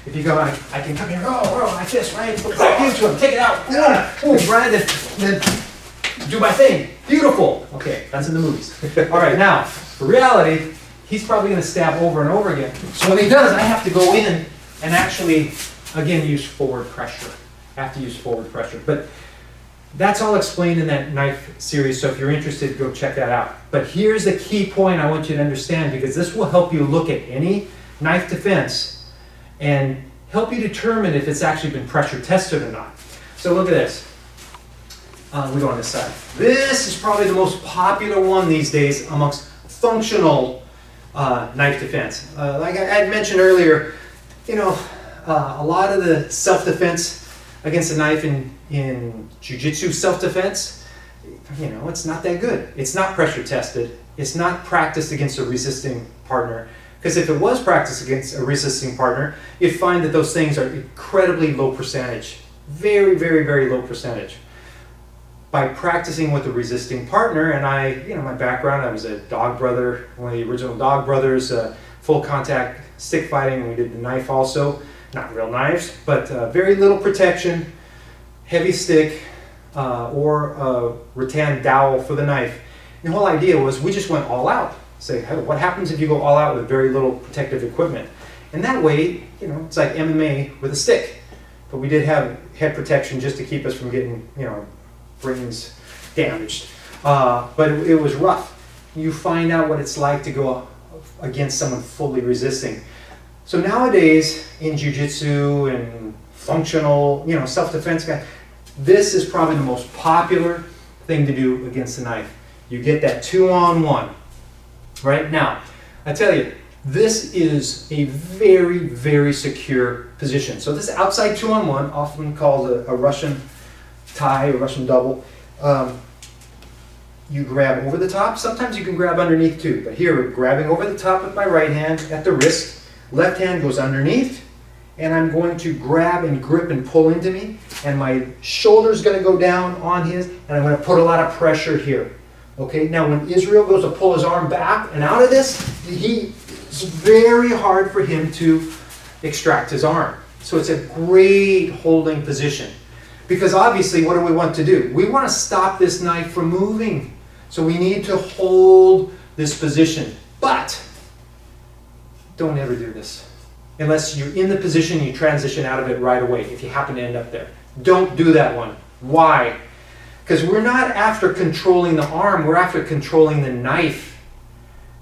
If you go, I can come here, oh, like this, right? Put back into him, take it out, boom, right? Then do my thing. Beautiful. Okay, that's in the movies. All right, now, for reality, he's probably going to stab over and over again. So when he does, I have to go in and actually, again, use forward pressure. I have to use forward pressure. But that's all explained in that knife series, so if you're interested, go check that out. But here's the key point I want you to understand, because this will help you look at any knife defense and help you determine if it's actually been pressure tested or not. So look at this. We go on this side. This is probably the most popular one these days amongst functional knife defense. Like I had mentioned earlier, you know, a lot of the self-defense against a knife in jiu-jitsu self-defense, you know, it's not that good. It's not pressure tested. It's not practiced against a resisting partner. Because if it was practiced against a resisting partner, you'd find that those things are incredibly low percentage. Very, very, very low percentage. By practicing with a resisting partner, and you know, my background, I was a dog brother, one of the original dog brothers, full contact stick fighting, and we did the knife also. Not real knives, but very little protection, heavy stick, or a rattan dowel for the knife. And the whole idea was we just went all out. Say, hey, what happens if you go all out with very little protective equipment? And that way, you know, it's like MMA with a stick. But we did have head protection just to keep us from getting, you know, brains damaged. But it was rough. You find out what it's like to go against someone fully resisting. So nowadays in jiu-jitsu and functional, you know, self-defense guy, this is probably the most popular thing to do against a knife. You get that 2-on-1. Right now, I tell you, this is a very, very secure position. So this outside 2-on-1, often called a Russian tie or Russian double. You grab over the top. Sometimes you can grab underneath too. But here, we're grabbing over the top with my right hand at the wrist. Left hand goes underneath. And I'm going to grab and grip and pull into me. And my shoulder's going to go down on his. And I'm going to put a lot of pressure here. Okay, now when Israel goes to pull his arm back and out of this, it's very hard for him to extract his arm. So it's a great holding position. Because obviously, what do we want to do? We want to stop this knife from moving. So we need to hold this position. But don't ever do this. Unless you're in the position, you transition out of it right away, if you happen to end up there. Don't do that one. Why? Because we're not after controlling the arm, we're after controlling the knife.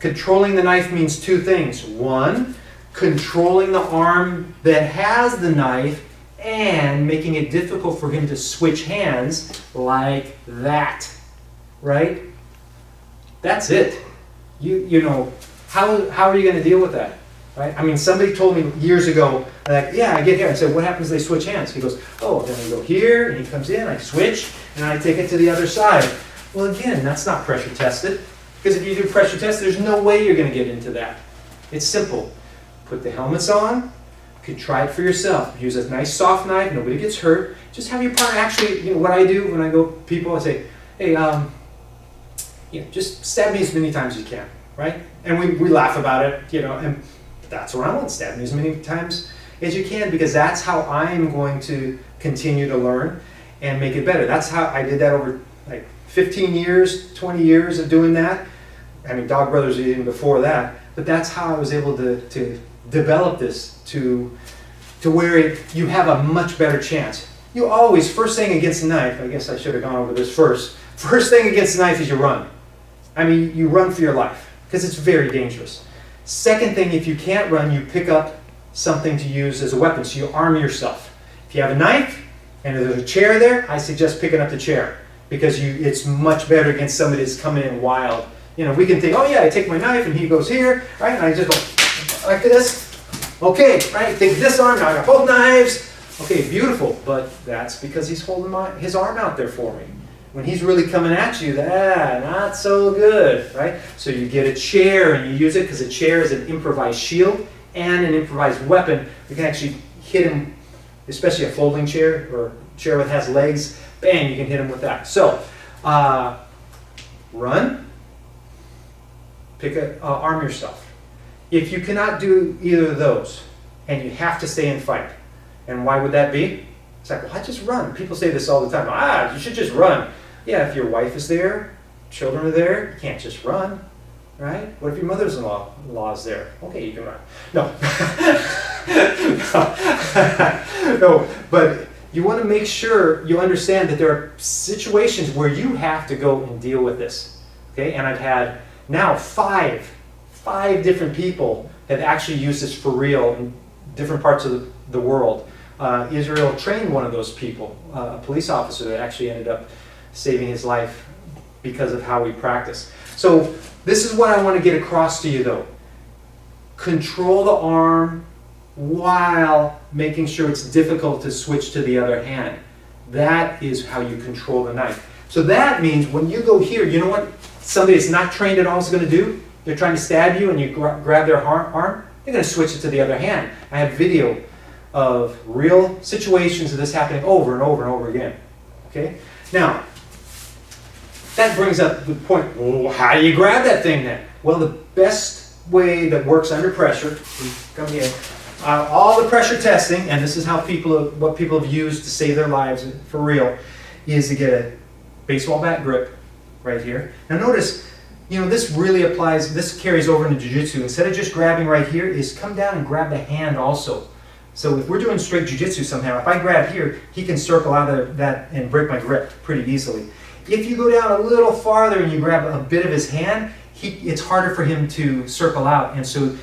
Controlling the knife means two things. One, controlling the arm that has the knife and making it difficult for him to switch hands like that. Right? That's it. You know, how are you going to deal with that? Right? I mean, somebody told me years ago, like, yeah, I get here. I said, what happens if they switch hands? He goes, oh, then I go here, and he comes in, I switch, and I take it to the other side. Well, again, that's not pressure tested. Because if you do pressure test, there's no way you're going to get into that. It's simple. Put the helmets on. You can try it for yourself. Use a nice soft knife. Nobody gets hurt. Just have your partner actually, you know, what I do when I go people, I say, hey, just stab me as many times as you can, right? And we laugh about it, you know, and that's what I want. Stab me as many times as you can, because that's how I'm going to continue to learn and make it better. That's how I did that over like 15 years, 20 years of doing that. I mean, Dog Brothers even before that, but that's how I was able to develop this to where you have a much better chance. You always, first thing against the knife, I guess I should have gone over this first. First thing against the knife is you run. I mean, you run for your life because it's very dangerous. Second thing, if you can't run, you pick up something to use as a weapon, so you arm yourself. If you have a knife and there's a chair there, I suggest picking up the chair because it's much better against somebody that's coming in wild. You know, we can think, oh yeah, I take my knife and he goes here, right? And I just go like this. Okay, right? Take this arm, now I got both knives. Okay, beautiful, but that's because he's holding his arm out there for me. When he's really coming at you, not so good, right? So you get a chair and you use it because a chair is an improvised shield and an improvised weapon. You can actually hit him, especially a folding chair or a chair that has legs. Bang, you can hit him with that. So, run, arm yourself. If you cannot do either of those, and you have to stay and fight. And why would that be? It's like, well, I just run. People say this all the time. You should just run. Yeah, if your wife is there, children are there, you can't just run, right? What if your mother-in-law is there? Okay, you can run. No. No, but you want to make sure you understand that there are situations where you have to go and deal with this. Okay, and I've had now five different people have actually used this for real in different parts of the world. Israel trained one of those people, a police officer that actually ended up saving his life because of how we practice. So this is what I want to get across to you though. Control the arm while making sure it's difficult to switch to the other hand. That is how you control the knife. So that means when you go here, you know what somebody that's not trained at all is going to do? They're trying to stab you and you grab their arm, they're going to switch it to the other hand. I have video of real situations of this happening over and over and over again. Okay? Now, that brings up the point, well, how do you grab that thing then? Well, the best way that works under pressure, come here, all the pressure testing, and this is how what people have used to save their lives for real, is to get a baseball bat grip right here. Now notice, this really applies, this carries over into jiu-jitsu. Instead of just grabbing right here, is come down and grab the hand also. So if we're doing straight jiu-jitsu somehow, if I grab here, he can circle out of that and break my grip pretty easily. If you go down a little farther and you grab a bit of his hand, it's harder for him to circle out. And so